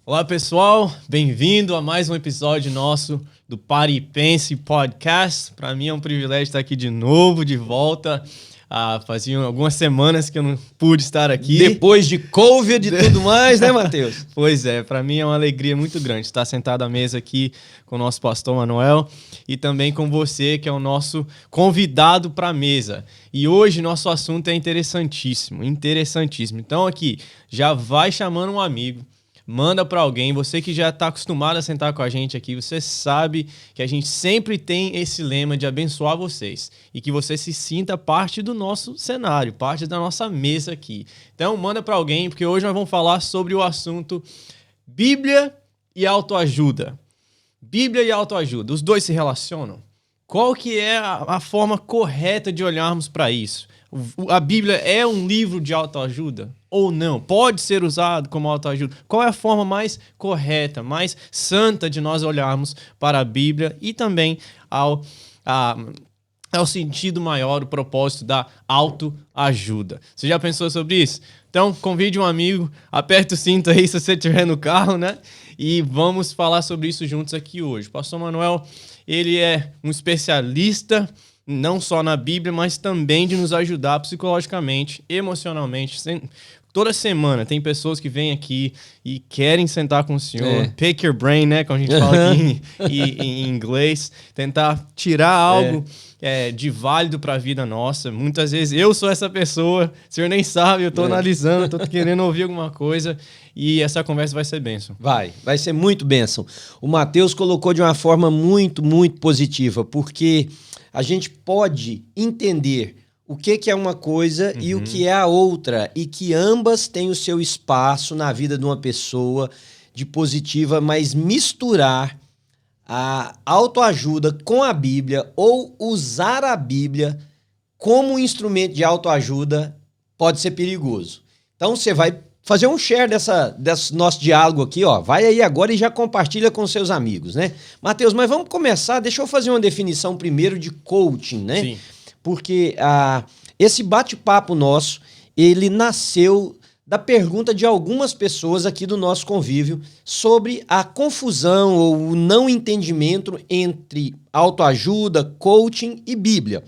Olá pessoal, bem-vindo a mais um episódio nosso do Pare e Pense Podcast. Para mim é um privilégio estar aqui de novo, de volta. Faziam algumas semanas que eu não pude estar aqui. Depois de Covid e tudo mais, né, Matheus? Pois é, para mim é uma alegria muito grande estar sentado à mesa aqui com o nosso pastor Manuel e também com você, que é o nosso convidado para a mesa. E hoje nosso assunto é interessantíssimo. Então aqui, já vai chamando um amigo. Manda para alguém, você que já está acostumado a sentar com a gente aqui, você sabe que a gente sempre tem esse lema de abençoar vocês e que você se sinta parte do nosso cenário, parte da nossa mesa aqui. Então manda para alguém, porque hoje nós vamos falar sobre o assunto Bíblia e autoajuda. Bíblia e autoajuda, os dois se relacionam? Qual que é a forma correta de olharmos para isso? A Bíblia é um livro de autoajuda ou não? Pode ser usado como autoajuda? Qual é a forma mais correta, mais santa de nós olharmos para a Bíblia e também ao sentido maior, o propósito da autoajuda? Você já pensou sobre isso? Então, convide um amigo, aperta o cinto aí se você estiver no carro, né? E vamos falar sobre isso juntos aqui hoje. O pastor Manuel, ele é um especialista não só na Bíblia, mas também de nos ajudar psicologicamente, emocionalmente. Toda semana tem pessoas que vêm aqui e querem sentar com o senhor, pick your brain, né, como a gente fala aqui em inglês, tentar tirar algo de válido para a vida nossa. Muitas vezes eu sou essa pessoa, o senhor nem sabe, eu estou analisando, estou querendo ouvir alguma coisa e essa conversa vai ser bênção. Vai ser muito bênção. O Matheus colocou de uma forma muito, muito positiva, porque a gente pode entender o que é uma coisa e o que é a outra, e que ambas têm o seu espaço na vida de uma pessoa de positiva, mas misturar a autoajuda com a Bíblia ou usar a Bíblia como um instrumento de autoajuda pode ser perigoso. Então você vai fazer um share desse nosso diálogo aqui, ó. Vai aí agora e já compartilha com seus amigos, né? Matheus, mas vamos começar, deixa eu fazer uma definição primeiro de coaching, né? Sim. Porque esse bate-papo nosso, ele nasceu da pergunta de algumas pessoas aqui do nosso convívio sobre a confusão ou o não entendimento entre autoajuda, coaching e Bíblia.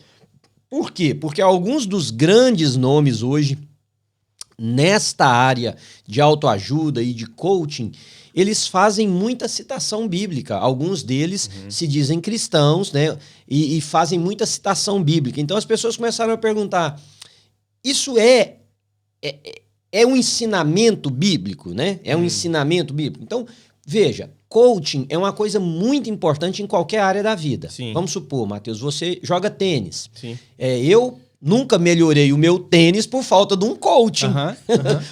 Por quê? Porque alguns dos grandes nomes hoje nesta área de autoajuda e de coaching, eles fazem muita citação bíblica. Alguns deles se dizem cristãos, né? E fazem muita citação bíblica. Então as pessoas começaram a perguntar, isso é um ensinamento bíblico, né? É um ensinamento bíblico. Então, veja, coaching é uma coisa muito importante em qualquer área da vida. Sim. Vamos supor, Matheus, você joga tênis. Sim. Eu nunca melhorei o meu tênis por falta de um coaching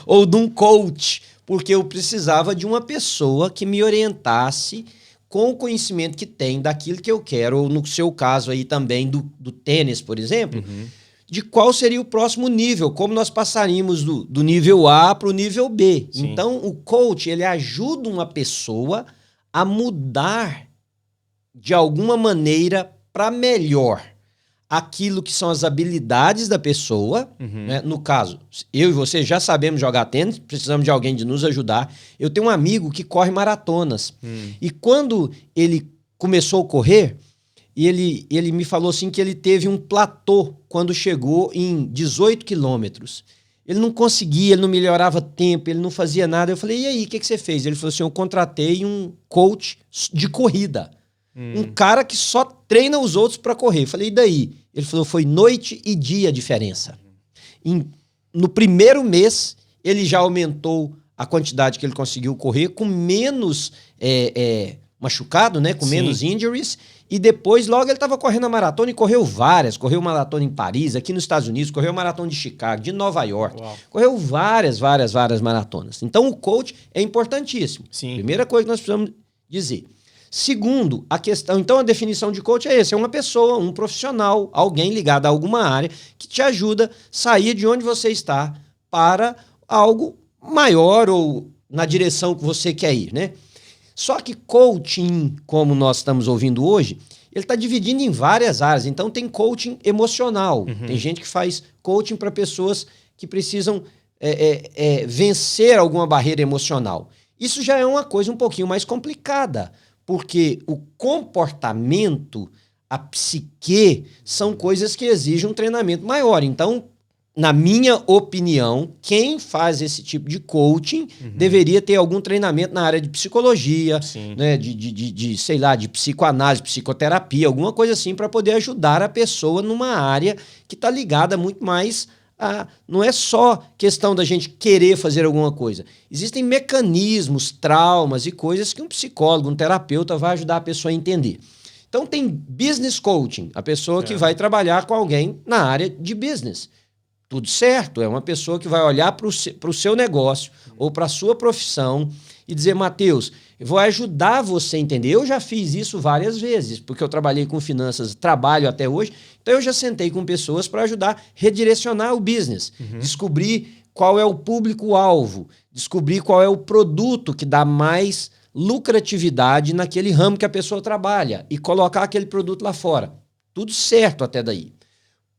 ou de um coach, porque eu precisava de uma pessoa que me orientasse com o conhecimento que tem daquilo que eu quero, ou no seu caso aí também do tênis, por exemplo, de qual seria o próximo nível, como nós passaríamos do nível A para o nível B. Sim. Então, o coach, ele ajuda uma pessoa a mudar de alguma maneira para melhor aquilo que são as habilidades da pessoa, né? No caso, eu e você já sabemos jogar tênis, precisamos de alguém de nos ajudar. Eu tenho um amigo que corre maratonas. E quando ele começou a correr, ele me falou assim que ele teve um platô quando chegou em 18 quilômetros. Ele não conseguia, ele não melhorava tempo, ele não fazia nada. Eu falei, e aí, o que você fez? Ele falou assim, eu contratei um coach de corrida. Um cara que só treina os outros para correr. Eu falei, e daí? Ele falou, foi noite e dia a diferença. No primeiro mês, ele já aumentou a quantidade que ele conseguiu correr com menos machucado, né? Com menos injuries. E depois, logo, ele estava correndo a maratona e correu várias. Correu maratona em Paris, aqui nos Estados Unidos, correu maratona de Chicago, de Nova York. Uau. Correu várias maratonas. Então, o coach é importantíssimo. Sim. Primeira coisa que nós precisamos dizer. Segundo, a questão, então a definição de coach é esse, é uma pessoa, um profissional, alguém ligado a alguma área que te ajuda a sair de onde você está para algo maior ou na direção que você quer ir, né? Só que coaching, como nós estamos ouvindo hoje, ele está dividindo em várias áreas. Então tem coaching emocional, tem gente que faz coaching para pessoas que precisam vencer alguma barreira emocional. Isso já é uma coisa um pouquinho mais complicada, porque o comportamento, a psique, são coisas que exigem um treinamento maior. Então, na minha opinião, quem faz esse tipo de coaching deveria ter algum treinamento na área de psicologia, né, sei lá, de psicoanálise, psicoterapia, alguma coisa assim, para poder ajudar a pessoa numa área que está ligada muito mais a... Não é só questão da gente querer fazer alguma coisa. Existem mecanismos, traumas e coisas que um psicólogo, um terapeuta vai ajudar a pessoa a entender. Então tem business coaching, a pessoa que vai trabalhar com alguém na área de business. Tudo certo, é uma pessoa que vai olhar para o seu negócio ou para a sua profissão e dizer, Matheus, eu vou ajudar você a entender. Eu já fiz isso várias vezes, porque eu trabalhei com finanças, trabalho até hoje, então eu já sentei com pessoas para ajudar a redirecionar o business, descobrir qual é o público-alvo, descobrir qual é o produto que dá mais lucratividade naquele ramo que a pessoa trabalha e colocar aquele produto lá fora. Tudo certo até daí.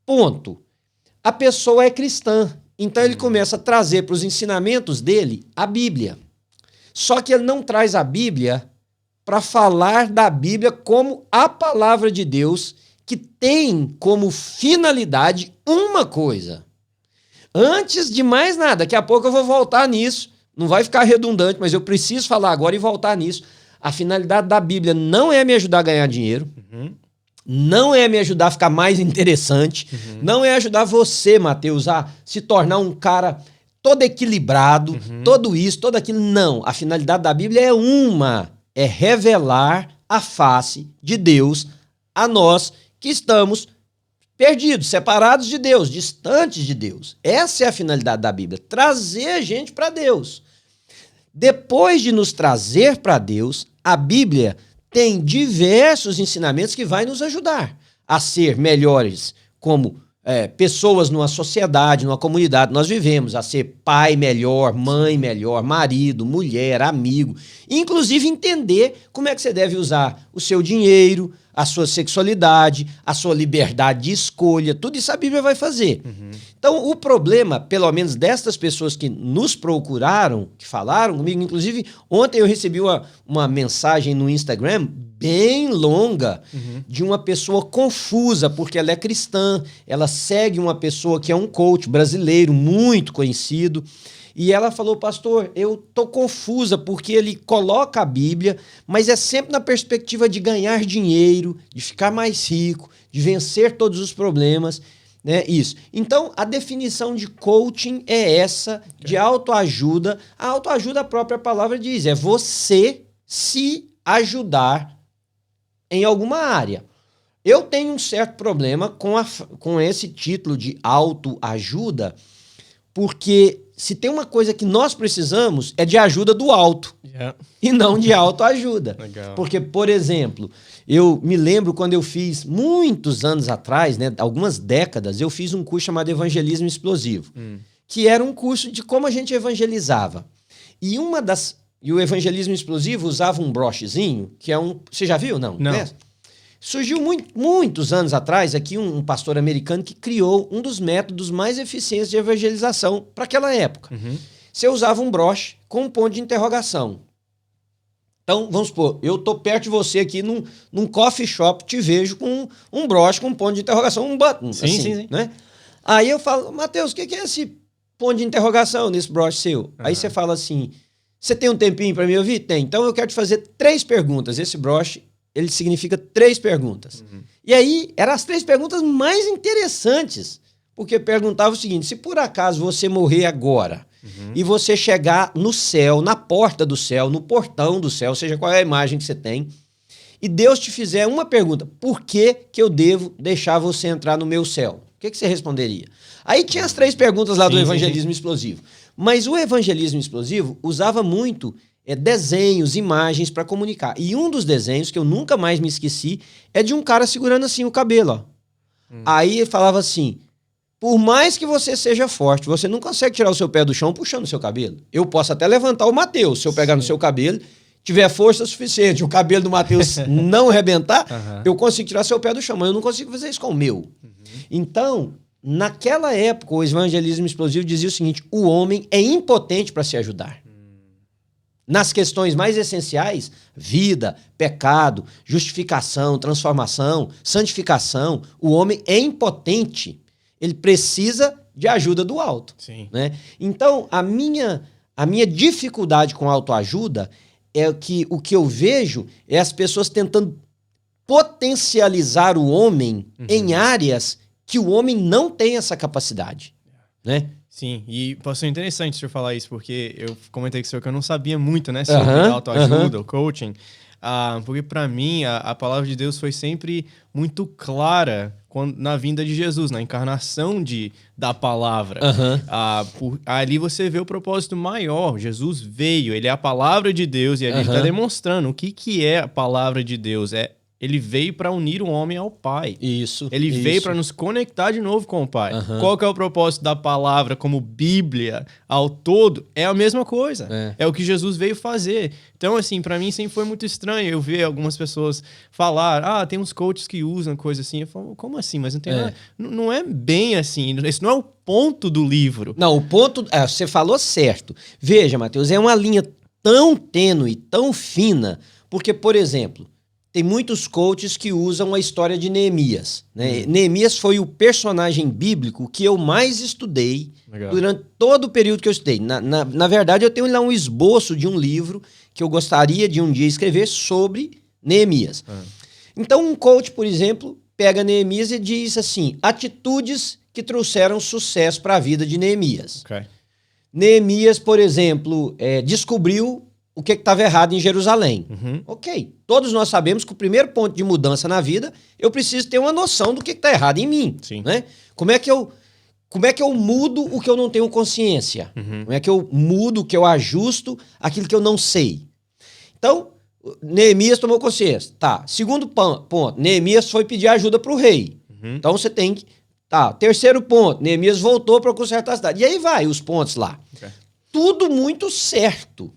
Ponto. A pessoa é cristã, então ele começa a trazer para os ensinamentos dele a Bíblia. Só que ele não traz a Bíblia para falar da Bíblia como a palavra de Deus, que tem como finalidade uma coisa. Antes de mais nada, daqui a pouco eu vou voltar nisso, não vai ficar redundante, mas eu preciso falar agora e voltar nisso. A finalidade da Bíblia não é me ajudar a ganhar dinheiro, não é me ajudar a ficar mais interessante, não é ajudar você, Matheus, a se tornar um cara todo equilibrado, todo isso, todo aquilo. Não, a finalidade da Bíblia é revelar a face de Deus a nós que estamos perdidos, separados de Deus, distantes de Deus. Essa é a finalidade da Bíblia, trazer a gente para Deus. Depois de nos trazer para Deus, a Bíblia tem diversos ensinamentos que vai nos ajudar a ser melhores como pessoas numa sociedade, numa comunidade. Nós vivemos a ser pai melhor, mãe melhor, marido, mulher, amigo. Inclusive entender como é que você deve usar o seu dinheiro, a sua sexualidade, a sua liberdade de escolha. Tudo isso a Bíblia vai fazer. Então, o problema, pelo menos destas pessoas que nos procuraram, que falaram comigo, inclusive ontem eu recebi uma mensagem no Instagram bem longa de uma pessoa confusa, porque ela é cristã, ela segue uma pessoa que é um coach brasileiro muito conhecido, e ela falou, pastor, eu tô confusa porque ele coloca a Bíblia, mas é sempre na perspectiva de ganhar dinheiro, de ficar mais rico, de vencer todos os problemas, né? Isso. Então, a definição de coaching é essa, de autoajuda. A autoajuda, a própria palavra diz, é você se ajudar em alguma área. Eu tenho um certo problema com esse título de autoajuda, porque se tem uma coisa que nós precisamos é de ajuda do alto e não de autoajuda. Porque, por exemplo, eu me lembro quando eu fiz, muitos anos atrás, né, algumas décadas, eu fiz um curso chamado Evangelismo Explosivo, que era um curso de como a gente evangelizava. E o Evangelismo Explosivo usava um brochezinho, que é um... Você já viu? Não. Surgiu muitos anos atrás aqui um pastor americano que criou um dos métodos mais eficientes de evangelização para aquela época. Você usava um broche com um ponto de interrogação. Então, vamos supor, eu estou perto de você aqui num coffee shop, te vejo com um broche com um ponto de interrogação, um button. Sim. Né? Aí eu falo, Matheus, o que é esse ponto de interrogação nesse broche seu? Aí você fala assim, você tem um tempinho para me ouvir? Tem. Então eu quero te fazer 3 perguntas. Esse broche, ele significa 3 perguntas. E aí, eram as 3 perguntas mais interessantes, porque perguntava o seguinte, se por acaso você morrer agora e você chegar no céu, na porta do céu, no portão do céu, seja qual é a imagem que você tem, e Deus te fizer uma pergunta, por que eu devo deixar você entrar no meu céu? O que você responderia? Aí tinha as 3 perguntas lá do Evangelismo Explosivo. Mas o Evangelismo Explosivo usava muito desenhos, imagens para comunicar. E um dos desenhos, que eu nunca mais me esqueci, é de um cara segurando assim o cabelo. Ó. Aí ele falava assim, por mais que você seja forte, você não consegue tirar o seu pé do chão puxando o seu cabelo. Eu posso até levantar o Matheus, se eu pegar no seu cabelo, tiver força suficiente, o cabelo do Matheus não arrebentar, eu consigo tirar seu pé do chão, mas eu não consigo fazer isso com o meu. Então, naquela época, o Evangelismo Explosivo dizia o seguinte, o homem é impotente para se ajudar. nas questões mais essenciais, vida, pecado, justificação, transformação, santificação, o homem é impotente. Ele precisa de ajuda do alto. Sim. Né? Então, a minha dificuldade com autoajuda é que o que eu vejo é as pessoas tentando potencializar o homem em áreas que o homem não tem essa capacidade. Né? Sim, e passou interessante o senhor falar isso, porque eu comentei com o senhor que eu não sabia muito, né, sobre autoajuda, o coaching, porque para mim a palavra de Deus foi sempre muito clara na vinda de Jesus, na encarnação da palavra. Ali você vê o propósito maior. Jesus veio, ele é a palavra de Deus e ali ele está demonstrando o que é a palavra de Deus. Ele veio para unir o homem ao Pai. Ele veio para nos conectar de novo com o Pai. Qual que é o propósito da palavra como Bíblia ao todo? É a mesma coisa. É o que Jesus veio fazer. Então, assim, para mim sempre foi muito estranho eu ver algumas pessoas falar, tem uns coaches que usam coisa assim. Eu falo, como assim? Mas não tem nada. Não é bem assim. Esse não é o ponto do livro. Não, o ponto... você falou certo. Veja, Mateus, é uma linha tão tênue, tão fina, porque, por exemplo... Tem muitos coaches que usam a história de Neemias. Né? Neemias foi o personagem bíblico que eu mais estudei durante todo o período que eu estudei. Na verdade, eu tenho lá um esboço de um livro que eu gostaria de um dia escrever sobre Neemias. Então, um coach, por exemplo, pega Neemias e diz assim, atitudes que trouxeram sucesso para a vida de Neemias. Neemias, por exemplo, descobriu o que estava errado em Jerusalém. Ok, todos nós sabemos que o primeiro ponto de mudança na vida, eu preciso ter uma noção do que está errado em mim. Né? Como é que eu mudo o que eu não tenho consciência? Como é que eu mudo, o que eu ajusto, aquilo que eu não sei? Então, Neemias tomou consciência. Tá. Segundo ponto, Neemias foi pedir ajuda para o rei. Então, você tem que... Tá. Terceiro ponto, Neemias voltou para consertar a cidade. E aí vai os pontos lá. Tudo muito certo.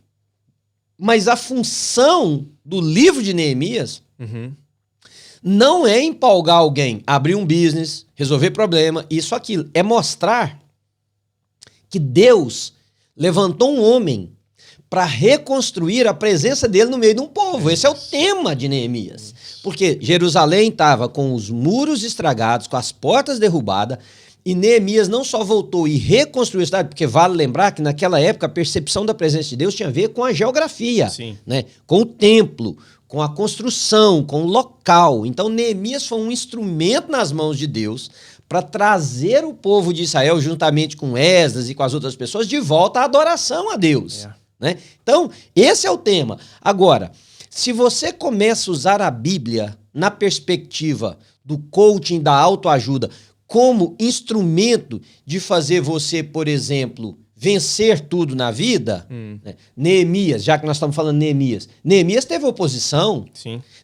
Mas a função do livro de Neemias não é empolgar alguém, abrir um business, resolver problema, isso, aquilo. É mostrar que Deus levantou um homem para reconstruir a presença dele no meio de um povo. Esse é o tema de Neemias. Porque Jerusalém estava com os muros estragados, com as portas derrubadas, e Neemias não só voltou e reconstruiu a cidade, porque vale lembrar que naquela época a percepção da presença de Deus tinha a ver com a geografia, né? Com o templo, com a construção, com o local. Então Neemias foi um instrumento nas mãos de Deus para trazer o povo de Israel, juntamente com Esdras e com as outras pessoas, de volta à adoração a Deus. Né? Então, esse é o tema. Agora, se você começa a usar a Bíblia na perspectiva do coaching, da autoajuda, como instrumento de fazer você, por exemplo, vencer tudo na vida, né? Neemias, já que nós estamos falando de Neemias teve oposição.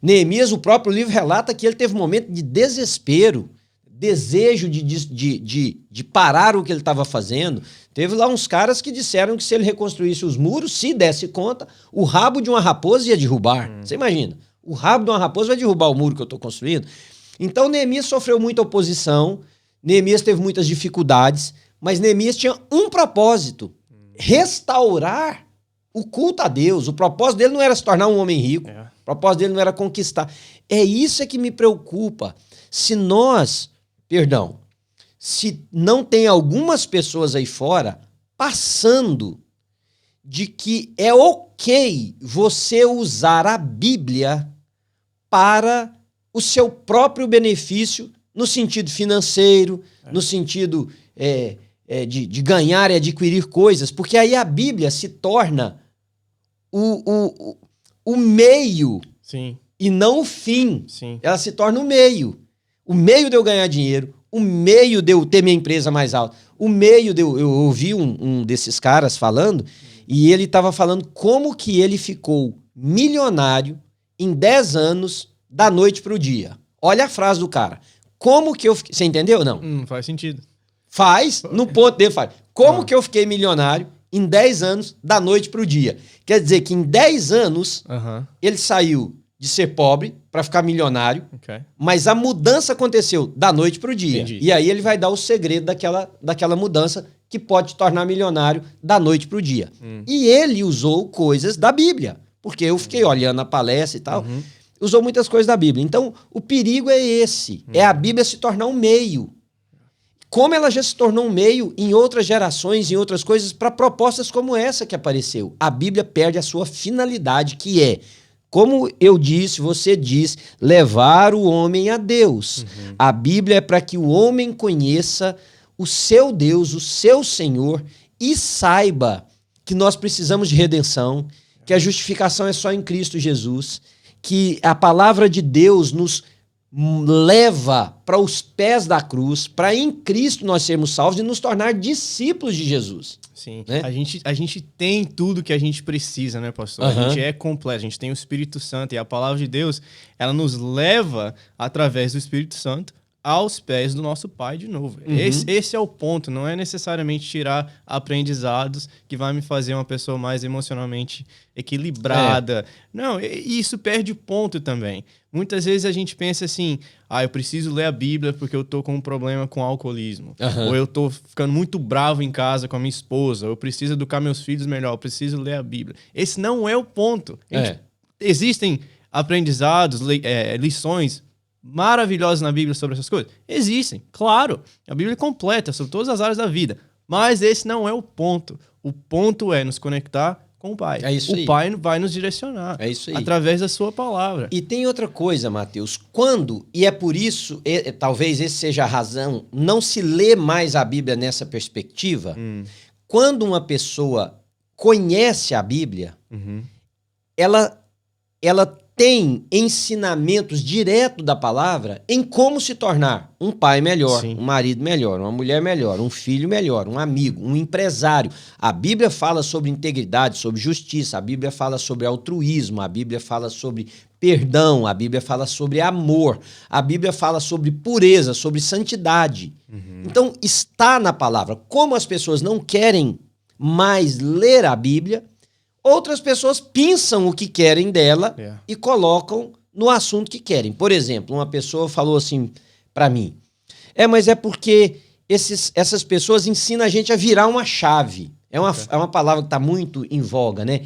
Neemias, o próprio livro relata que ele teve um momento de desespero, desejo de parar o que ele estava fazendo. Teve lá uns caras que disseram que se ele reconstruísse os muros, se desse conta, o rabo de uma raposa ia derrubar. Você imagina, o rabo de uma raposa vai derrubar o muro que eu estou construindo. Então Neemias sofreu muita oposição, Neemias teve muitas dificuldades, mas Neemias tinha um propósito: restaurar o culto a Deus. O propósito dele não era se tornar um homem rico, o propósito dele não era conquistar. É isso que me preocupa. Se não tem algumas pessoas aí fora passando de que é ok você usar a Bíblia para o seu próprio benefício, no sentido financeiro, no sentido de ganhar e adquirir coisas, porque aí a Bíblia se torna o meio e não o fim. Ela se torna o meio. O meio de eu ganhar dinheiro, o meio de eu ter minha empresa mais alta, o meio de eu ouvi um desses caras falando, e ele estava falando como que ele ficou milionário em 10 anos, da noite para o dia. Olha a frase do cara. Como que eu fiquei... Você entendeu ou não? Não faz sentido. Faz, no ponto dele faz. Como que eu fiquei milionário em 10 anos, da noite para o dia? Quer dizer que em 10 anos, ele saiu de ser pobre para ficar milionário, mas a mudança aconteceu da noite para o dia. E aí ele vai dar o segredo daquela mudança, que pode te tornar milionário da noite para o dia. E ele usou coisas da Bíblia, porque eu fiquei olhando a palestra e tal, usou muitas coisas da Bíblia. Então, o perigo é esse, é a Bíblia se tornar um meio. Como ela já se tornou um meio em outras gerações, em outras coisas, para propostas como essa que apareceu. A Bíblia perde a sua finalidade, que é, como eu disse, você diz, levar o homem a Deus. A Bíblia é para que o homem conheça o seu Deus, o seu Senhor, e saiba que nós precisamos de redenção, que a justificação é só em Cristo Jesus, que a palavra de Deus nos leva para os pés da cruz, para em Cristo nós sermos salvos e nos tornar discípulos de Jesus. Sim, né? a gente tem tudo que a gente precisa, né, pastor? A gente é completo, a gente tem o Espírito Santo e a palavra de Deus, ela nos leva, através do Espírito Santo, aos pés do nosso Pai de novo. Esse é o ponto, não é necessariamente tirar aprendizados que vai me fazer uma pessoa mais emocionalmente equilibrada. Não, isso perde ponto também. Muitas vezes a gente pensa assim, eu preciso ler a Bíblia porque eu tô com um problema com alcoolismo. Ou eu tô ficando muito bravo em casa com a minha esposa, ou eu preciso educar meus filhos melhor, eu preciso ler a Bíblia. Esse não é o ponto. Existem aprendizados, lições maravilhosas na Bíblia sobre essas coisas? Existem, claro. A Bíblia é completa sobre todas as áreas da vida. Mas esse não é o ponto. O ponto é nos conectar com o Pai. É isso aí. O Pai vai nos direcionar. É isso aí. Através da sua palavra. E tem outra coisa, Mateus. E é por isso, talvez esse seja a razão, não se lê mais a Bíblia nessa perspectiva. Quando uma pessoa conhece a Bíblia, ela tem ensinamentos direto da palavra em como se tornar um pai melhor, um marido melhor, uma mulher melhor, um filho melhor, um amigo, um empresário. A Bíblia fala sobre integridade, sobre justiça, a Bíblia fala sobre altruísmo, a Bíblia fala sobre perdão, a Bíblia fala sobre amor, a Bíblia fala sobre pureza, sobre santidade. Então, está na palavra. Como as pessoas não querem mais ler a Bíblia, outras pessoas pensam o que querem dela e colocam no assunto que querem. Por exemplo, uma pessoa falou assim para mim, mas é porque essas pessoas ensinam a gente a virar uma chave. É uma palavra que está muito em voga, né?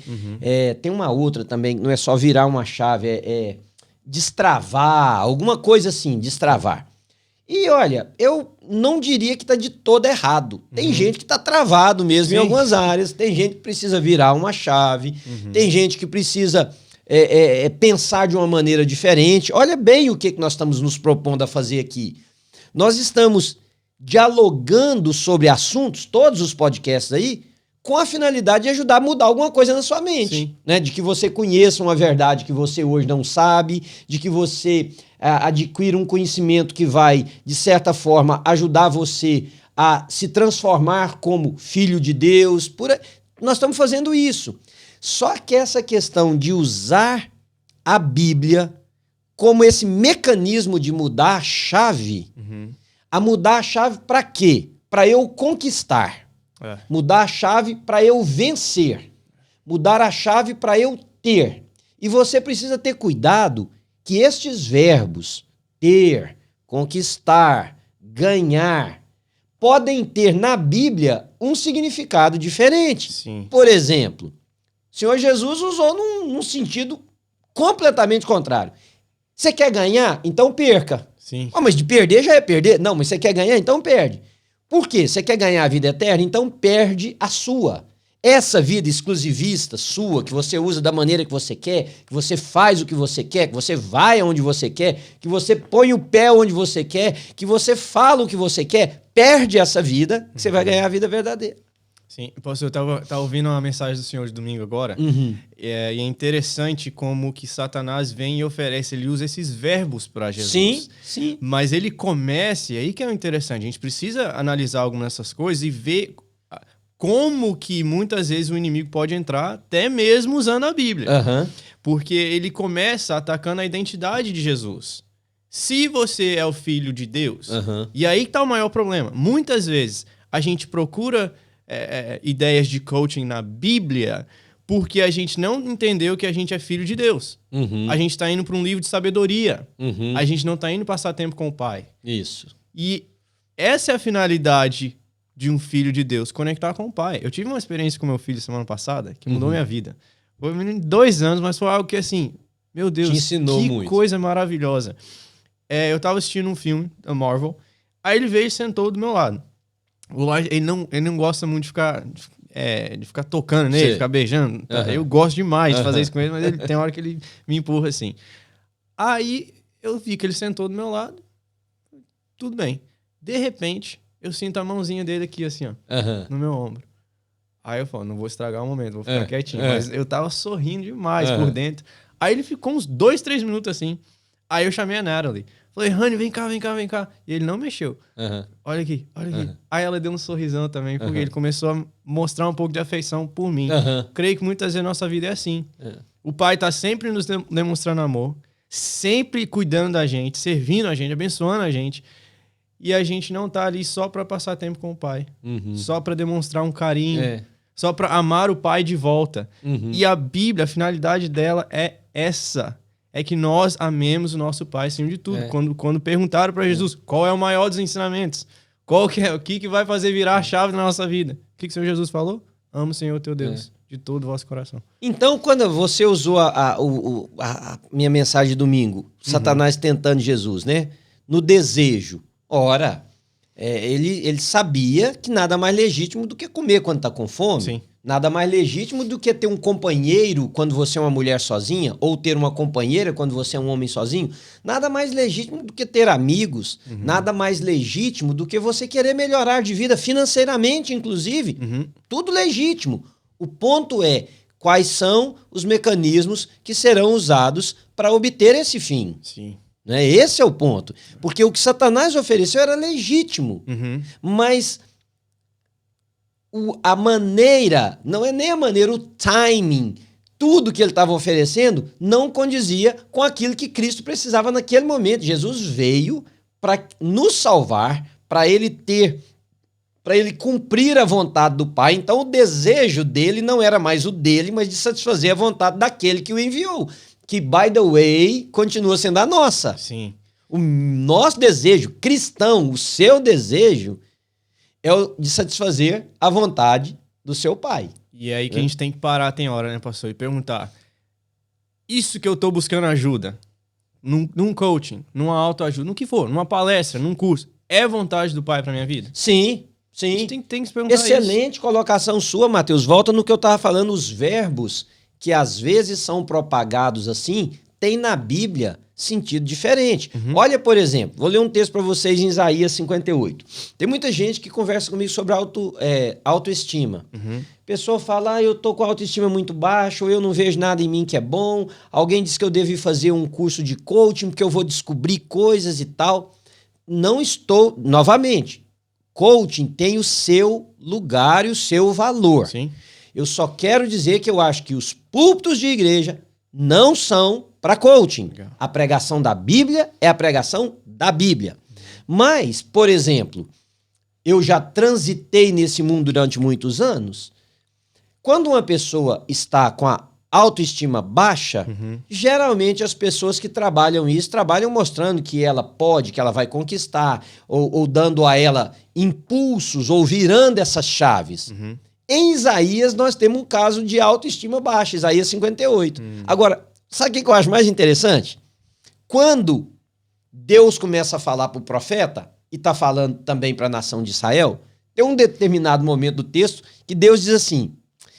Tem uma outra também, não é só virar uma chave, é destravar, alguma coisa assim, destravar. E olha, eu não diria que está de todo errado. Tem gente que está travado mesmo em algumas áreas, tem gente que precisa virar uma chave, tem gente que precisa pensar de uma maneira diferente. Olha bem o que nós estamos nos propondo a fazer aqui. Nós estamos dialogando sobre assuntos, todos os podcasts aí, com a finalidade de ajudar a mudar alguma coisa na sua mente. Né? De que você conheça uma verdade que você hoje não sabe, de que você adquira um conhecimento que vai, de certa forma, ajudar você a se transformar como filho de Deus. Nós estamos fazendo isso. Só que essa questão de usar a Bíblia como esse mecanismo de mudar a chave, a mudar a chave para quê? Para eu conquistar. Mudar a chave para eu vencer. Mudar a chave para eu ter. E você precisa ter cuidado que estes verbos, ter, conquistar, ganhar, podem ter na Bíblia um significado diferente. Por exemplo, o Senhor Jesus usou num sentido completamente contrário. Você quer ganhar? Então perca. Mas de perder já é perder? Não, mas você quer ganhar? Então perde. Por quê? Você quer ganhar a vida eterna? Então perde a sua. Essa vida exclusivista sua, que você usa da maneira que você quer, que você faz o que você quer, que você vai aonde você quer, que você põe o pé onde você quer, que você fala o que você quer, perde essa vida, que você vai ganhar a vida verdadeira. Sim, eu tava ouvindo uma mensagem do Senhor de domingo agora, e é interessante como que Satanás vem e oferece, ele usa esses verbos para Jesus. Sim. Mas ele começa, e aí que é interessante, a gente precisa analisar algumas dessas coisas e ver como que muitas vezes o inimigo pode entrar, até mesmo usando a Bíblia. Porque ele começa atacando a identidade de Jesus. Se você é o filho de Deus, e aí que tá o maior problema. Muitas vezes a gente procura ideias de coaching na Bíblia porque a gente não entendeu que a gente é filho de Deus. A gente está indo para um livro de sabedoria. A gente não está indo passar tempo com o Pai. Isso. E essa é a finalidade de um filho de Deus? Conectar com o pai. Eu tive uma experiência com meu filho semana passada que mudou minha vida. Foi um menino de 2 anos, mas foi algo que, assim, meu Deus, te ensinou que muito. coisa maravilhosa. Eu tava assistindo um filme da Marvel, aí ele veio e sentou do meu lado. O Lars, ele não gosta muito de ficar tocando nele, ficar beijando. Tá? Eu gosto demais de fazer isso com ele, mas ele tem hora que ele me empurra assim. Aí eu vi que ele sentou do meu lado, tudo bem. De repente, eu sinto a mãozinha dele aqui, assim, ó, no meu ombro. Aí eu falo, não vou estragar o momento, vou ficar quietinho. Mas eu tava sorrindo demais por dentro. Aí ele ficou uns 2, 3 minutos assim. Aí eu chamei a Natalie. Falei, Honey, vem cá. E ele não mexeu. Olha aqui. Aí ela deu um sorrisão também, porque ele começou a mostrar um pouco de afeição por mim. Creio que muitas vezes a nossa vida é assim. O pai tá sempre nos demonstrando amor, sempre cuidando da gente, servindo a gente, abençoando a gente. E a gente não tá ali só pra passar tempo com o pai. Só pra demonstrar um carinho. Só pra amar o pai de volta. E a Bíblia, a finalidade dela é essa. É que nós amemos o nosso pai acima de tudo. Quando perguntaram para Jesus qual é o maior dos ensinamentos, o que vai fazer virar a chave na nossa vida, o que o Senhor Jesus falou? Ama o Senhor teu Deus de todo o vosso coração. Então, quando você usou a minha mensagem de domingo, Satanás tentando Jesus, né? No desejo. Ora, ele sabia que nada mais legítimo do que comer quando tá com fome. Sim. Nada mais legítimo do que ter um companheiro quando você é uma mulher sozinha, ou ter uma companheira quando você é um homem sozinho. Nada mais legítimo do que ter amigos. Nada mais legítimo do que você querer melhorar de vida financeiramente, inclusive. Tudo legítimo. O ponto é quais são os mecanismos que serão usados para obter esse fim. Sim. Né? Esse é o ponto. Porque o que Satanás ofereceu era legítimo. Mas a maneira, não é nem a maneira, o timing, tudo que ele estava oferecendo não condizia com aquilo que Cristo precisava naquele momento. Jesus veio para nos salvar, para ele cumprir a vontade do Pai. Então o desejo dele não era mais o dele, mas de satisfazer a vontade daquele que o enviou. Que, by the way, continua sendo a nossa. Sim. O nosso desejo cristão, o seu desejo, é o de satisfazer a vontade do seu pai. E é aí que a gente tem que parar, tem hora, né, pastor? E perguntar, isso que eu tô buscando ajuda, num coaching, numa autoajuda, no que for, numa palestra, num curso, é vontade do pai pra minha vida? Sim, A sim. gente tem que se perguntar Excelente colocação sua, Matheus. Volta no que eu tava falando, os verbos que às vezes são propagados assim, tem na Bíblia sentido diferente. Olha, por exemplo, vou ler um texto para vocês em Isaías 58. Tem muita gente que conversa comigo sobre autoestima. Pessoa fala, eu tô com a autoestima muito baixa, ou eu não vejo nada em mim que é bom. Alguém diz que eu devo fazer um curso de coaching, porque eu vou descobrir coisas e tal. Não estou, novamente, coaching tem o seu lugar e o seu valor. Sim. Eu só quero dizer que eu acho que os púlpitos de igreja não são para coaching. Legal. A pregação da Bíblia é a pregação da Bíblia. Mas, por exemplo, eu já transitei nesse mundo durante muitos anos. Quando uma pessoa está com a autoestima baixa, geralmente as pessoas que trabalham isso, trabalham mostrando que ela pode, que ela vai conquistar, ou dando a ela impulsos, ou virando essas chaves. Em Isaías, nós temos um caso de autoestima baixa, Isaías 58. Agora, sabe o que eu acho mais interessante? Quando Deus começa a falar para o profeta, e está falando também para a nação de Israel, tem um determinado momento do texto que Deus diz assim,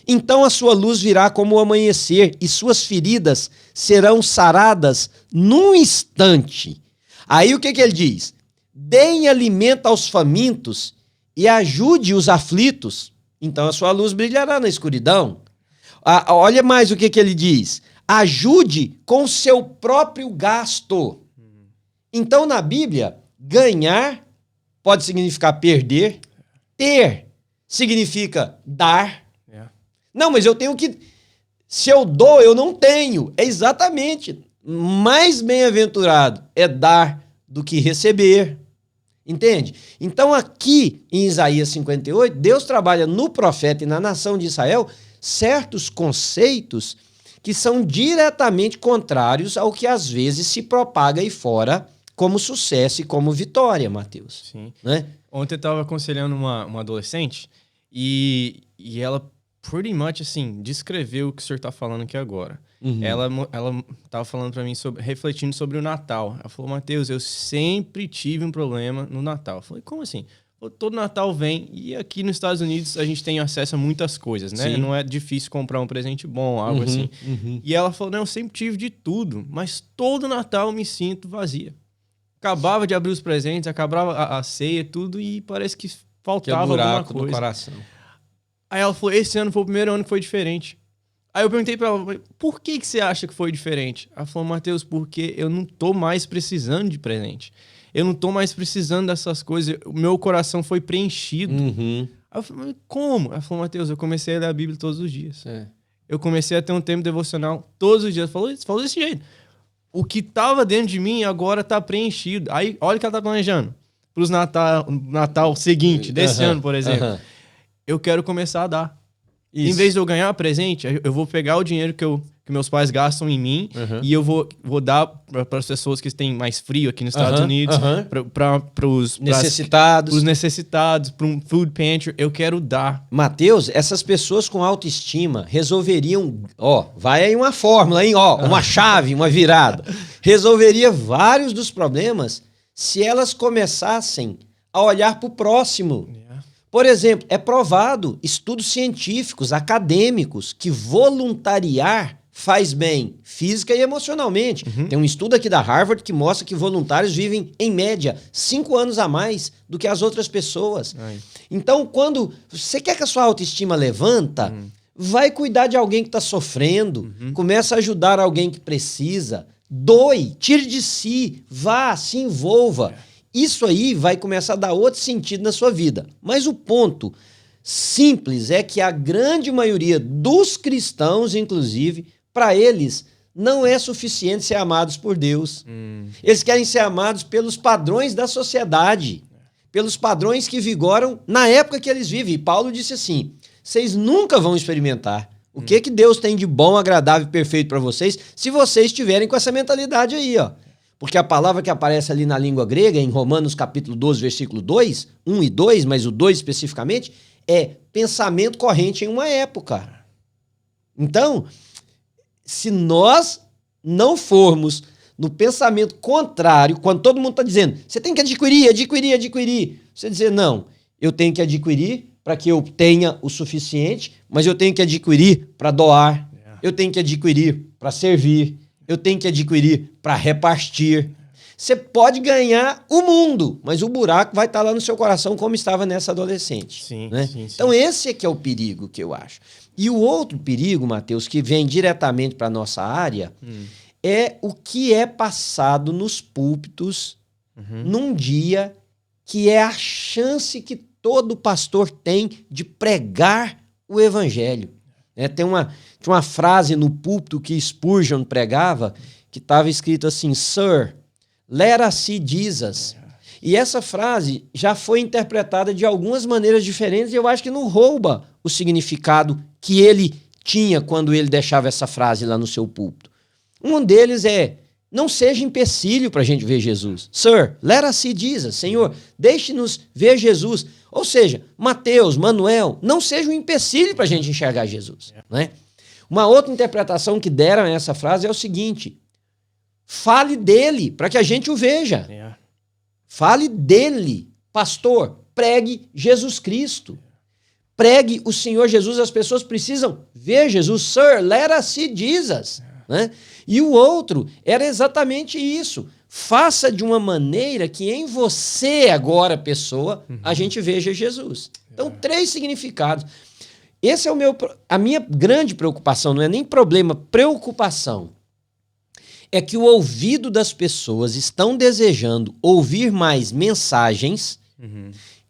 então a sua luz virá como o amanhecer, e suas feridas serão saradas num instante. Aí o que ele diz? Deem alimento aos famintos e ajude os aflitos. Então a sua luz brilhará na escuridão. Olha mais o que ele diz. Ajude com seu próprio gasto. Então na Bíblia, ganhar pode significar perder. Ter significa dar. Não, mas eu tenho que... Se eu dou, eu não tenho. É exatamente. Mais bem-aventurado é dar do que receber. Entende? Então aqui em Isaías 58, Deus trabalha no profeta e na nação de Israel certos conceitos que são diretamente contrários ao que às vezes se propaga aí fora como sucesso e como vitória, Mateus. Sim. Né? Ontem eu tava aconselhando uma adolescente e ela, pretty much, assim, descreveu o que o senhor tá falando aqui agora. Uhum. Ela tava falando pra mim, refletindo sobre o Natal. Ela falou, Mateus, eu sempre tive um problema no Natal. Eu falei, como assim? Todo Natal vem e aqui nos Estados Unidos a gente tem acesso a muitas coisas, né? Sim. Não é difícil comprar um presente bom, algo assim. E ela falou, não, eu sempre tive de tudo, mas todo Natal eu me sinto vazia. Acabava de abrir os presentes, acabava a ceia, tudo, e parece que faltava alguma coisa. No coração. Aí ela falou, esse ano foi o primeiro ano que foi diferente. Aí eu perguntei pra ela, por que você acha que foi diferente? Ela falou, Mateus, porque eu não tô mais precisando de presente. Eu não tô mais precisando dessas coisas. O meu coração foi preenchido. Aí eu falei, como? Ela falou, Mateus, eu comecei a ler a Bíblia todos os dias. Eu comecei a ter um tempo devocional todos os dias. Falou desse jeito. O que tava dentro de mim agora tá preenchido. Aí, olha o que ela tá planejando. Pros Natal seguinte, desse ano, por exemplo. Eu quero começar a dar. Isso. Em vez de eu ganhar presente, eu vou pegar o dinheiro que meus pais gastam em mim e eu vou dar para as pessoas que têm mais frio aqui nos Estados Unidos, para os necessitados, para um food pantry. Eu quero dar. Mateus, essas pessoas com autoestima resolveriam... vai aí uma fórmula, hein? Uma chave, uma virada. Resolveria vários dos problemas se elas começassem a olhar para o próximo. Por exemplo, é provado, estudos científicos, acadêmicos, que voluntariar faz bem física e emocionalmente. Tem um estudo aqui da Harvard que mostra que voluntários vivem, em média, 5 anos a mais do que as outras pessoas. Então, quando você quer que a sua autoestima levanta, vai cuidar de alguém que está sofrendo, começa a ajudar alguém que precisa, doe, tire de si, vá, se envolva. Isso aí vai começar a dar outro sentido na sua vida. Mas o ponto simples é que a grande maioria dos cristãos, inclusive, para eles, não é suficiente ser amados por Deus. Eles querem ser amados pelos padrões da sociedade, pelos padrões que vigoram na época que eles vivem. E Paulo disse assim, vocês nunca vão experimentar o que Deus tem de bom, agradável e perfeito para vocês, se vocês estiverem com essa mentalidade aí, ó. Porque a palavra que aparece ali na língua grega, em Romanos capítulo 12, versículo 2, 1 e 2, mas o 2 especificamente, é pensamento corrente em uma época. Então, se nós não formos no pensamento contrário, quando todo mundo está dizendo, você tem que adquirir, você dizer, não, eu tenho que adquirir para que eu tenha o suficiente, mas eu tenho que adquirir para doar, eu tenho que adquirir para servir, eu tenho que adquirir para repartir. Você pode ganhar o mundo, mas o buraco vai estar lá no seu coração como estava nessa adolescente. Sim, né? sim. Então esse é que é o perigo que eu acho. E o outro perigo, Mateus, que vem diretamente para a nossa área, é o que é passado nos púlpitos num dia que é a chance que todo pastor tem de pregar o evangelho. Tinha uma frase no púlpito que Spurgeon pregava que estava escrito assim, Sir, let us see Jesus. E essa frase já foi interpretada de algumas maneiras diferentes e eu acho que não rouba o significado que ele tinha quando ele deixava essa frase lá no seu púlpito. Um deles é, não seja empecilho para a gente ver Jesus. Sir, let us see Jesus. Senhor, deixe-nos ver Jesus. Ou seja, Mateus, Manuel, não seja um empecilho para a gente enxergar Jesus. Né? Uma outra interpretação que deram a essa frase é o seguinte, fale dele para que a gente o veja. Fale dele, pastor, pregue Jesus Cristo. Pregue o Senhor Jesus, as pessoas precisam ver Jesus. Sir, let us see Jesus. Né? E o outro era exatamente isso. Faça de uma maneira que em você agora, pessoa, a gente veja Jesus. Então, 3 significados. Esse é a minha grande preocupação, não é nem problema, preocupação. É que o ouvido das pessoas estão desejando ouvir mais mensagens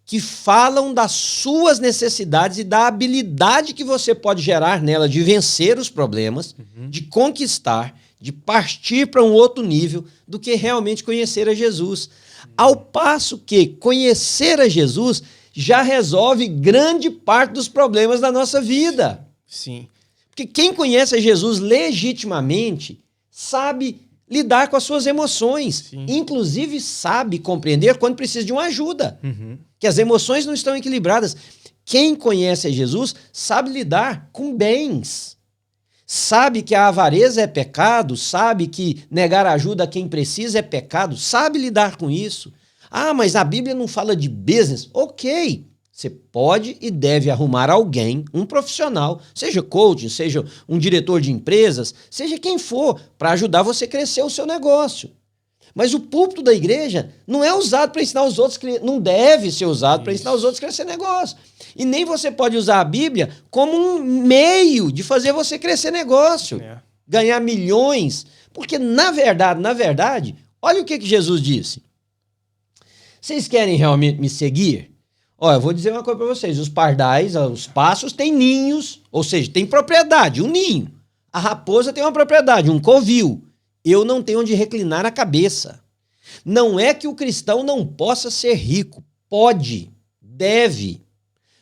que falam das suas necessidades e da habilidade que você pode gerar nela de vencer os problemas, de conquistar, de partir para um outro nível do que realmente conhecer a Jesus. Ao passo que conhecer a Jesus já resolve grande parte dos problemas da nossa vida. Sim. Porque quem conhece a Jesus legitimamente sabe lidar com as suas emoções. Sim. Inclusive sabe compreender quando precisa de uma ajuda. Que as emoções não estão equilibradas. Quem conhece a Jesus sabe lidar com bens. Sabe que a avareza é pecado, sabe que negar ajuda a quem precisa é pecado, sabe lidar com isso. Ah, mas a Bíblia não fala de business. Ok, você pode e deve arrumar alguém, um profissional, seja coaching, seja um diretor de empresas, seja quem for, para ajudar você a crescer o seu negócio. Mas o púlpito da igreja não é usado para ensinar os outros, não deve ser usado para ensinar os outros a crescer negócio. E nem você pode usar a Bíblia como um meio de fazer você crescer negócio, ganhar milhões. Porque, na verdade, olha o que Jesus disse. Vocês querem realmente me seguir? Olha, eu vou dizer uma coisa para vocês. Os pardais, os passos têm ninhos, ou seja, tem propriedade, um ninho. A raposa tem uma propriedade, um covil. Eu não tenho onde reclinar a cabeça. Não é que o cristão não possa ser rico. Pode, deve.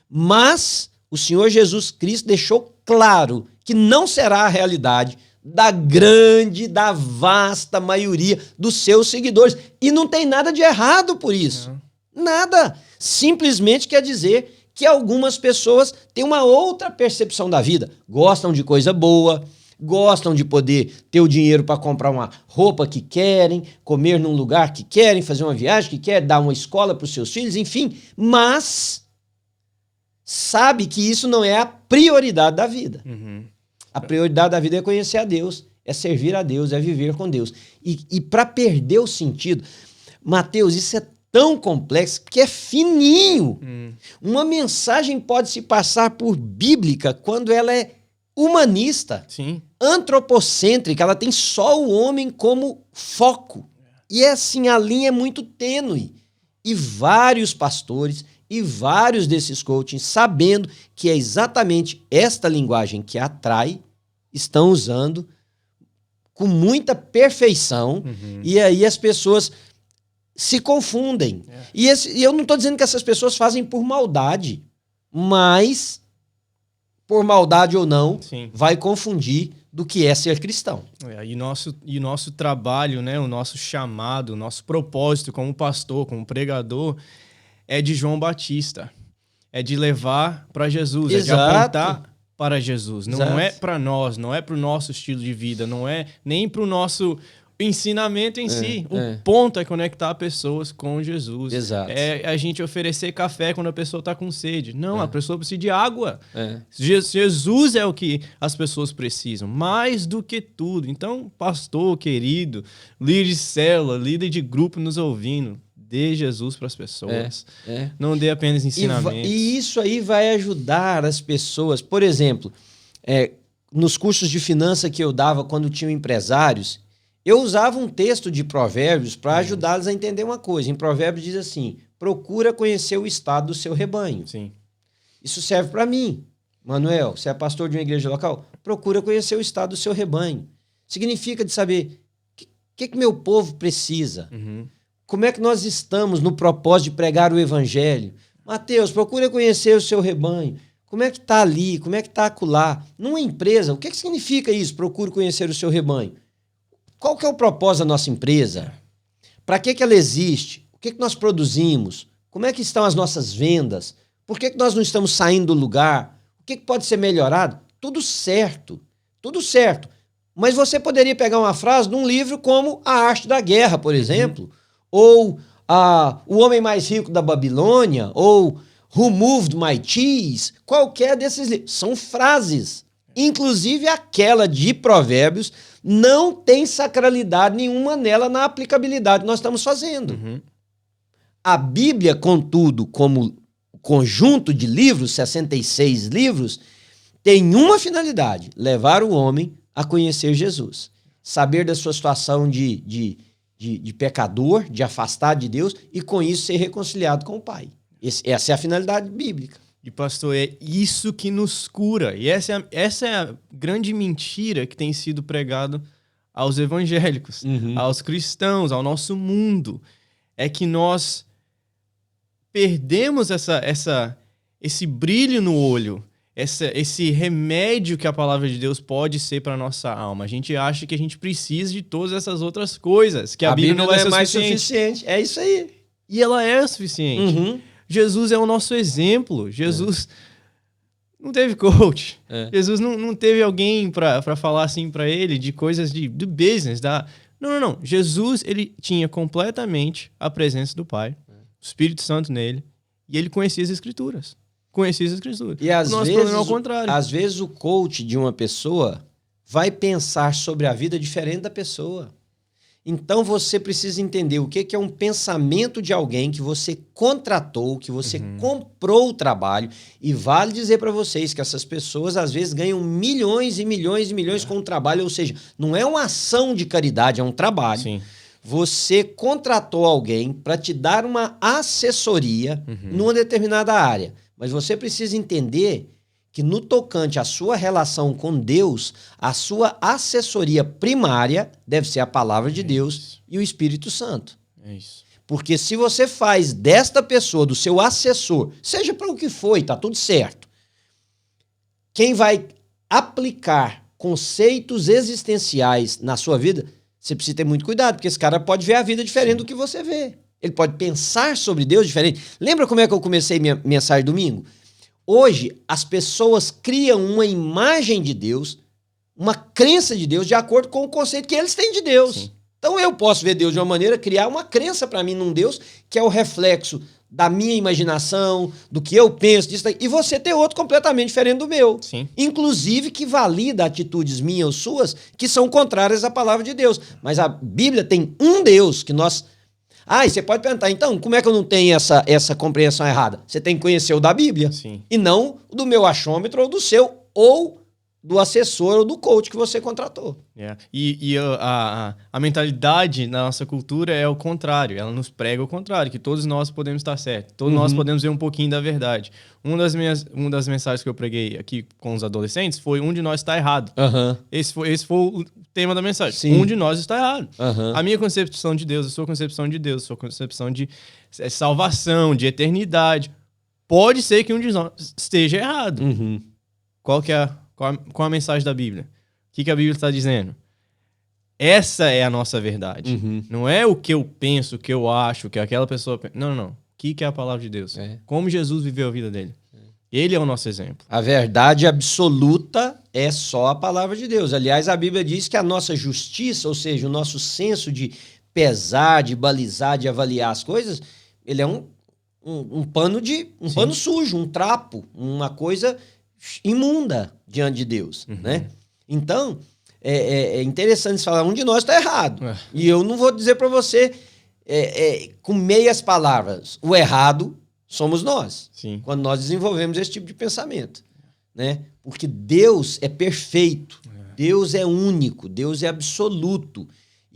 Mas o Senhor Jesus Cristo deixou claro que não será a realidade da vasta maioria dos seus seguidores. E não tem nada de errado por isso. Nada. Simplesmente quer dizer que algumas pessoas têm uma outra percepção da vida. Gostam de coisa boa, gostam de poder ter o dinheiro para comprar uma roupa que querem, comer num lugar que querem, fazer uma viagem que querem, dar uma escola para os seus filhos, enfim. Mas sabe que isso não é a prioridade da vida. A prioridade da vida é conhecer a Deus, é servir a Deus, é viver com Deus. E para perder o sentido, Mateus, isso é tão complexo que é fininho. Uma mensagem pode se passar por bíblica quando ela é humanista, antropocêntrica, ela tem só o homem como foco. E assim, a linha é muito tênue. E vários pastores e vários desses coachings, sabendo que é exatamente esta linguagem que atrai, estão usando com muita perfeição, e aí as pessoas se confundem. E eu não estou dizendo que essas pessoas fazem por maldade, mas, por maldade ou não, vai confundir do que é ser cristão. E nosso trabalho, né, o nosso chamado, o nosso propósito como pastor, como pregador, é de João Batista. É de levar para Jesus, é de apontar para Jesus. Não é para nós, não é para o nosso estilo de vida, não é nem para o nosso ensinamento em si. O ponto é conectar pessoas com Jesus. É a gente oferecer café quando a pessoa está com sede. Não, a pessoa precisa de água. Jesus é o que as pessoas precisam, mais do que tudo. Então, pastor querido, líder de célula, líder de grupo nos ouvindo, dê Jesus para as pessoas. Não dê apenas ensinamentos. E isso aí vai ajudar as pessoas. Por exemplo, nos cursos de finança que eu dava quando tinham empresários, eu usava um texto de Provérbios para ajudá-los a entender uma coisa. Em Provérbios diz assim: procura conhecer o estado do seu rebanho. Isso serve para mim. Manuel, você é pastor de uma igreja local? Procura conhecer o estado do seu rebanho. Significa de saber o que meu povo precisa. Como é que nós estamos no propósito de pregar o evangelho? Mateus, procura conhecer o seu rebanho. Como é que está ali? Como é que está acolá? Numa empresa, o que significa isso? Procure conhecer o seu rebanho. Qual que é o propósito da nossa empresa? Para que ela existe? O que nós produzimos? Como é que estão as nossas vendas? Por que nós não estamos saindo do lugar? O que pode ser melhorado? Tudo certo. Tudo certo. Mas você poderia pegar uma frase de um livro como A Arte da Guerra, por exemplo, ou O Homem Mais Rico da Babilônia, ou Who Moved My Cheese, qualquer desses livros. São frases. Inclusive aquela de Provérbios não tem sacralidade nenhuma nela na aplicabilidade que nós estamos fazendo. A Bíblia, contudo, como conjunto de livros, 66 livros, tem uma finalidade: levar o homem a conhecer Jesus. Saber da sua situação de pecador, de afastado de Deus, e com isso ser reconciliado com o Pai. Essa é a finalidade bíblica. E, pastor, é isso que nos cura. E essa é a grande mentira que tem sido pregado aos evangélicos, aos cristãos, ao nosso mundo. É que nós perdemos esse brilho no olho, esse remédio que a palavra de Deus pode ser para nossa alma. A gente acha que a gente precisa de todas essas outras coisas, que a Bíblia não é mais suficiente. É isso aí. E ela é o suficiente. Uhum. Jesus é o nosso exemplo. Jesus não teve coach. Jesus não teve alguém para falar assim para ele de coisas do business. Não. Jesus, ele tinha completamente a presença do Pai, o Espírito Santo nele, e ele conhecia as Escrituras. E às nosso vezes, problema é o contrário. Às vezes o coach de uma pessoa vai pensar sobre a vida diferente da pessoa. Então você precisa entender o que é um pensamento de alguém que você contratou, que você comprou o trabalho. E vale dizer para vocês que essas pessoas às vezes ganham milhões e milhões e milhões com o trabalho. Ou seja, não é uma ação de caridade, é um trabalho. Sim. Você contratou alguém para te dar uma assessoria numa determinada área. Mas você precisa entender que no tocante à sua relação com Deus, a sua assessoria primária deve ser a palavra de Deus e o Espírito Santo. É isso. Porque se você faz desta pessoa, do seu assessor, seja para o que foi, tá tudo certo. Quem vai aplicar conceitos existenciais na sua vida, você precisa ter muito cuidado, porque esse cara pode ver a vida diferente do que você vê. Ele pode pensar sobre Deus diferente. Lembra como é que eu comecei minha mensagem domingo? Hoje, as pessoas criam uma imagem de Deus, uma crença de Deus, de acordo com o conceito que eles têm de Deus. Sim. Então, eu posso ver Deus de uma maneira, criar uma crença para mim num Deus que é o reflexo da minha imaginação, do que eu penso, disso, e você ter outro completamente diferente do meu. Sim. Inclusive que valida atitudes minhas ou suas que são contrárias à palavra de Deus. Mas a Bíblia tem um Deus que nós... e você pode perguntar, então, como é que eu não tenho essa compreensão errada? Você tem que conhecer o da Bíblia. Sim. E não do meu achômetro ou do seu, ou do assessor ou do coach que você contratou. Yeah. E a mentalidade na nossa cultura é o contrário. Ela nos prega o contrário, que todos nós podemos estar certos. Todos nós podemos ver um pouquinho da verdade. Uma das mensagens que eu preguei aqui com os adolescentes foi um de nós está errado. Esse foi o tema da mensagem. Sim. Um de nós está errado. A minha concepção de Deus, a sua concepção de Deus, a sua concepção de salvação, de eternidade, pode ser que um de nós esteja errado. Qual a mensagem da Bíblia? O que a Bíblia está dizendo? Essa é a nossa verdade. Não é o que eu penso, o que eu acho, o que aquela pessoa pensa. Não. O que é a palavra de Deus? Como Jesus viveu a vida dele. Ele é o nosso exemplo. A verdade absoluta é só a palavra de Deus. Aliás, a Bíblia diz que a nossa justiça, ou seja, o nosso senso de pesar, de balizar, de avaliar as coisas, ele é um pano sujo, um trapo, uma coisa imunda diante de Deus, né? Então, é interessante falar, um de nós está errado. E eu não vou dizer para você com meias palavras. O errado somos nós. Sim. Quando nós desenvolvemos esse tipo de pensamento, né? Porque Deus é perfeito, Deus é único, Deus é absoluto.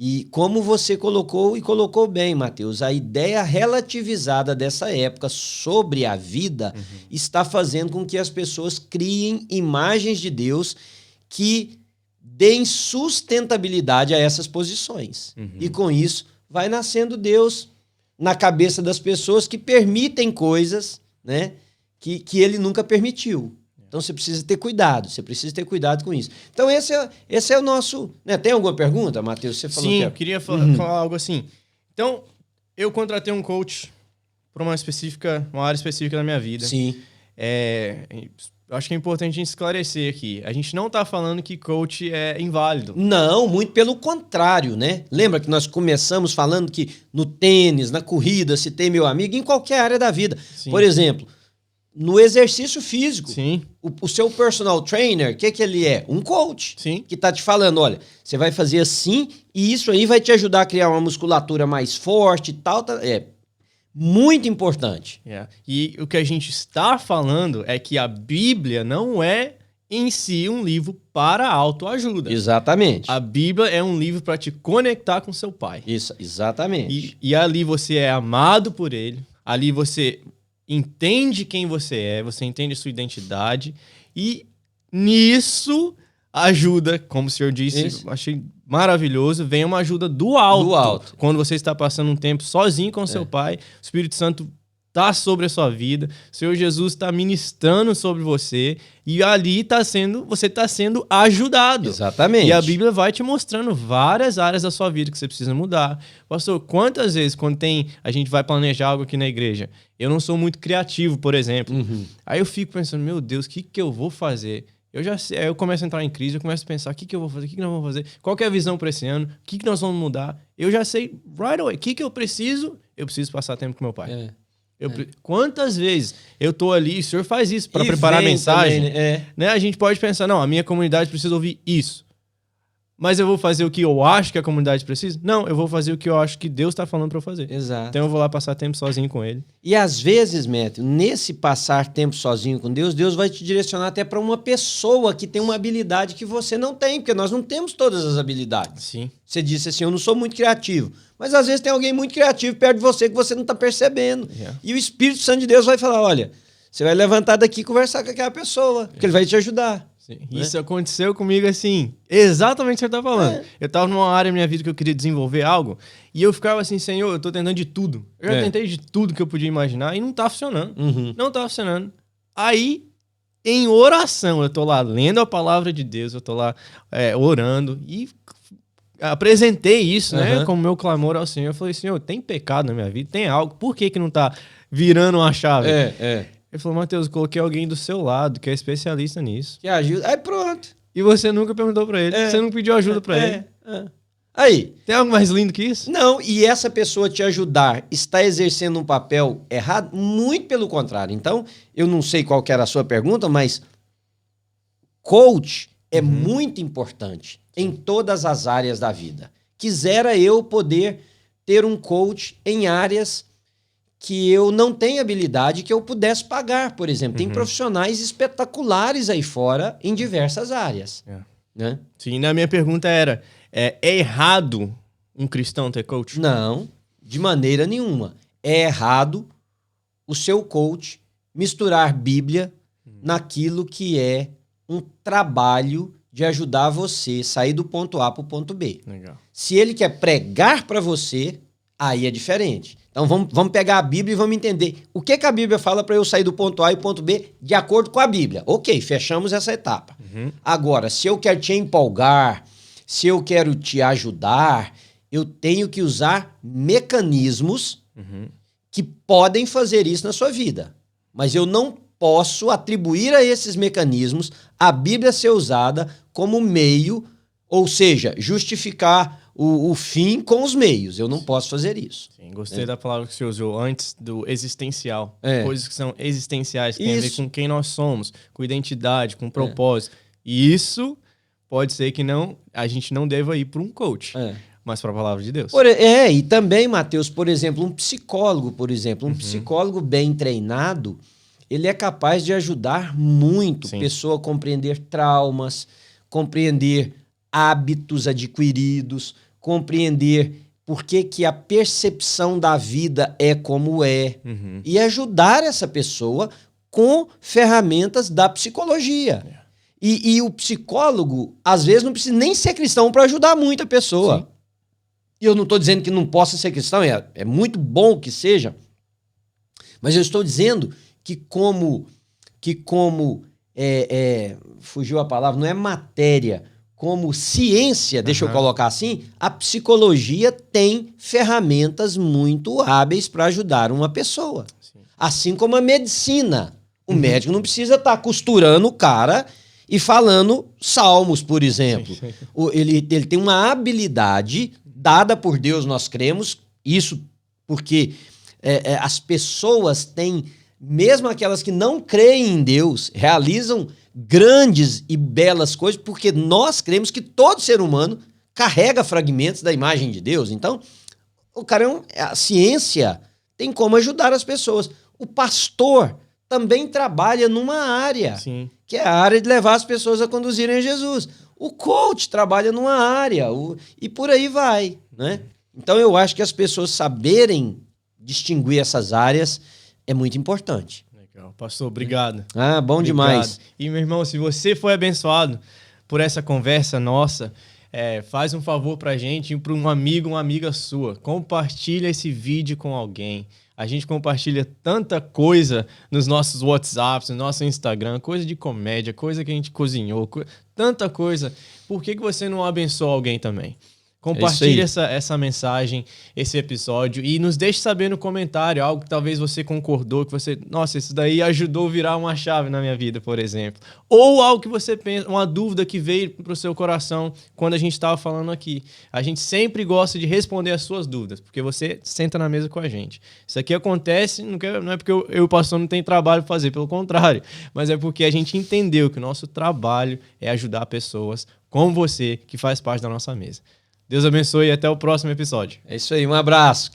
E como você colocou, e colocou bem, Mateus, a ideia relativizada dessa época sobre a vida está fazendo com que as pessoas criem imagens de Deus que deem sustentabilidade a essas posições. E com isso vai nascendo Deus na cabeça das pessoas que permitem coisas, né, que ele nunca permitiu. Então você precisa ter cuidado com isso. Então esse é o nosso... Né? Tem alguma pergunta, Mateus? Você falou. Sim, eu queria falar algo assim. Então, eu contratei um coach para uma área específica da minha vida. Sim. Eu acho que é importante a gente esclarecer aqui. A gente não está falando que coach é inválido. Não, muito pelo contrário, né? Lembra que nós começamos falando que no tênis, na corrida, se tem meu amigo, em qualquer área da vida. Sim. Por exemplo, no exercício físico. Sim. O seu personal trainer, o que ele é? Um coach. Sim. Que tá te falando, olha, você vai fazer assim e isso aí vai te ajudar a criar uma musculatura mais forte e tal. É muito importante. E o que a gente está falando é que a Bíblia não é em si um livro para autoajuda. Exatamente. A Bíblia é um livro para te conectar com seu pai. Isso, exatamente. E ali você é amado por ele, ali você entende quem você é, você entende a sua identidade e nisso ajuda, como o senhor disse, achei maravilhoso, vem uma ajuda do alto. Do alto. Quando você está passando um tempo sozinho com seu pai, o Espírito Santo está sobre a sua vida, o Senhor Jesus está ministrando sobre você e ali você está sendo ajudado. Exatamente. E a Bíblia vai te mostrando várias áreas da sua vida que você precisa mudar. Pastor, quantas vezes quando a gente vai planejar algo aqui na igreja, eu não sou muito criativo, por exemplo. Aí eu fico pensando, meu Deus, o que eu vou fazer? Eu já sei, aí eu começo a entrar em crise, eu começo a pensar, o que eu vou fazer, o que nós vamos fazer, qual que é a visão para esse ano, o que nós vamos mudar. Eu já sei right away, o que eu preciso? Eu preciso passar tempo com meu pai. Quantas vezes eu tô ali, o senhor faz isso para preparar a mensagem, também, né? A gente pode pensar, não, a minha comunidade precisa ouvir isso. Mas eu vou fazer o que eu acho que a comunidade precisa? Não, eu vou fazer o que eu acho que Deus está falando para eu fazer. Exato. Então eu vou lá passar tempo sozinho com ele. E às vezes, Matthew, nesse passar tempo sozinho com Deus, Deus vai te direcionar até para uma pessoa que tem uma habilidade que você não tem, porque nós não temos todas as habilidades. Sim. Você disse assim, eu não sou muito criativo. Mas às vezes tem alguém muito criativo perto de você que você não está percebendo. E o Espírito Santo de Deus vai falar, olha, você vai levantar daqui e conversar com aquela pessoa, porque ele vai te ajudar. Isso aconteceu comigo assim, exatamente o que você está falando. Eu estava numa área da minha vida que eu queria desenvolver algo e eu ficava assim, Senhor, eu estou tentando de tudo. Eu já tentei de tudo que eu podia imaginar e não está funcionando. Não está funcionando. Aí, em oração, eu estou lá lendo a palavra de Deus, eu estou lá orando e apresentei isso, né, como meu clamor ao Senhor. Eu falei, Senhor, tem pecado na minha vida? Tem algo? Por que não está virando uma chave? Ele falou, Mateus, eu coloquei alguém do seu lado que é especialista nisso. Que ajuda. Aí pronto. E você nunca perguntou pra ele. Você não pediu ajuda pra ele. Aí. Tem algo mais lindo que isso? Não, e essa pessoa te ajudar está exercendo um papel errado? Muito pelo contrário. Então, eu não sei qual que era a sua pergunta, mas coach é muito importante em todas as áreas da vida. Quisera eu poder ter um coach em áreas que eu não tenho habilidade que eu pudesse pagar, por exemplo. Tem profissionais espetaculares aí fora em diversas áreas. Né? Sim, na minha pergunta era, é errado um cristão ter coach? Não, de maneira nenhuma. É errado o seu coach misturar Bíblia naquilo que é um trabalho de ajudar você a sair do ponto A para o ponto B. Legal. Se ele quer pregar para você, aí é diferente. Então vamos pegar a Bíblia e vamos entender o que a Bíblia fala para eu sair do ponto A e ponto B de acordo com a Bíblia. Ok, fechamos essa etapa. Agora, se eu quero te empolgar, se eu quero te ajudar, eu tenho que usar mecanismos que podem fazer isso na sua vida. Mas eu não posso atribuir a esses mecanismos a Bíblia ser usada como meio, ou seja, justificar o fim com os meios. Eu não posso fazer isso. Sim, gostei da palavra que você usou antes do existencial. Coisas que são existenciais, que tem a ver com quem nós somos, com identidade, com propósito. E isso pode ser que a gente não deva ir para um coach, mas para a palavra de Deus. E também, Mateus, por exemplo, um psicólogo, um psicólogo bem treinado, ele é capaz de ajudar muito a pessoa a compreender traumas, compreender hábitos adquiridos, compreender por que a percepção da vida é como é e ajudar essa pessoa com ferramentas da psicologia. E o psicólogo, às vezes, não precisa nem ser cristão para ajudar muito a pessoa. E eu não estou dizendo que não possa ser cristão, é muito bom que seja, mas eu estou dizendo que como fugiu a palavra, não é matéria, como ciência, deixa eu colocar assim, a psicologia tem ferramentas muito hábeis para ajudar uma pessoa. Assim como a medicina. O médico não precisa estar costurando o cara e falando salmos, por exemplo. Ele tem uma habilidade dada por Deus, nós cremos, isso porque as pessoas têm, mesmo aquelas que não creem em Deus, realizam grandes e belas coisas, porque nós cremos que todo ser humano carrega fragmentos da imagem de Deus. Então, o cara a ciência tem como ajudar as pessoas. O pastor também trabalha numa área, que é a área de levar as pessoas a conduzirem a Jesus. O coach trabalha numa área, e por aí vai, né? Então, eu acho que as pessoas saberem distinguir essas áreas é muito importante. Legal. Pastor, obrigado. Bom demais. E, meu irmão, se você foi abençoado por essa conversa nossa, faz um favor pra gente e para um amigo, uma amiga sua. Compartilha esse vídeo com alguém. A gente compartilha tanta coisa nos nossos WhatsApps, no nosso Instagram, coisa de comédia, coisa que a gente cozinhou, tanta coisa. Por que você não abençoa alguém também? Compartilhe essa mensagem, esse episódio e nos deixe saber no comentário algo que talvez você concordou, que você, nossa, isso daí ajudou a virar uma chave na minha vida, por exemplo. Ou algo que você pensa, uma dúvida que veio para o seu coração quando a gente estava falando aqui. A gente sempre gosta de responder as suas dúvidas, porque você senta na mesa com a gente. Isso aqui acontece, não é porque eu e o pastor não tem trabalho para fazer, pelo contrário, mas é porque a gente entendeu que o nosso trabalho é ajudar pessoas como você, que faz parte da nossa mesa. Deus abençoe e até o próximo episódio. É isso aí, um abraço.